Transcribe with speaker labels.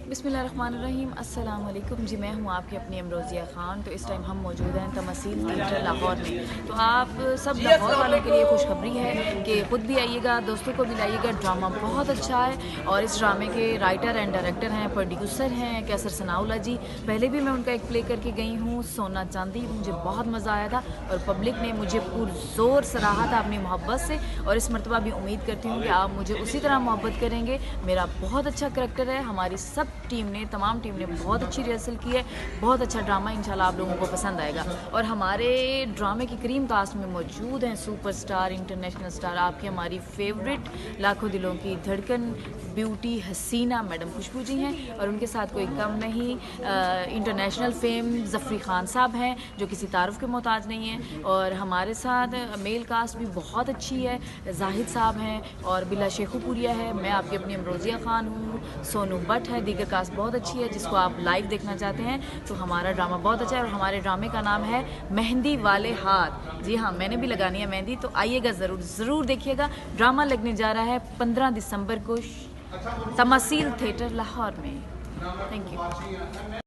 Speaker 1: बिस्मिल्लाहिर्रहमानिर्रहीम, अस्सलाम वालेकुम जी। मैं हूँ आपकी अपनी अमरोज़िया ख़ान। तो इस टाइम हम मौजूद हैं तमसील थिएटर लाहौर में। तो आप सब लाहौर वालों के लिए खुशखबरी है कि ख़ुद भी आइएगा, दोस्तों को भी लाइएगा। ड्रामा बहुत अच्छा है और इस ड्रामे के राइटर एंड डायरेक्टर हैं, प्रोड्यूसर हैं कैसर सनाउल्लाह जी। पहले भी मैं उनका एक प्ले करके गई हूँ, सोना चांदी। मुझे बहुत मज़ा आया था और पब्लिक ने मुझे पुरज़ोर सराहा था अपनी मोहब्बत से। और इस मरतबा भी उम्मीद करती हूँ कि आप मुझे उसी तरह मोहब्बत करेंगे। मेरा बहुत अच्छा करैक्टर है। हमारी सब टीम ने, तमाम टीम ने बहुत अच्छी रिहर्सल की है। बहुत अच्छा ड्रामा, इंशाल्लाह आप लोगों को पसंद आएगा। और हमारे ड्रामे की क्रीम कास्ट में मौजूद हैं सुपरस्टार, इंटरनेशनल स्टार, आपकी हमारी फेवरेट, लाखों दिलों की धड़कन, ब्यूटी, हसीना मैडम खुशबू जी हैं। और उनके साथ कोई कम नहीं, इंटरनेशनल फेम ज़फ़री ख़ान साहब हैं जो किसी तारुफ़ के मोहताज नहीं हैं। और हमारे साथ मेल कास्ट भी बहुत अच्छी है। जाहिद साहब हैं और बिला शेखुपुरिया है। मैं आपकी अपनी अमरोज़िया ख़ान हूँ। सोनू बट है। दीगर कास्ट बहुत अच्छी है। जिसको आप लाइव देखना चाहते हैं तो हमारा ड्रामा बहुत अच्छा है। और हमारे ड्रामे का नाम है मेहंदी वाले हाथ। जी हाँ, मैंने भी लगानी है मेहंदी, तो आइएगा, ज़रूर देखिएगा। ड्रामा लगने जा रहा है 15 दिसंबर को तमसील थिएटर लाहौर में। Thank you.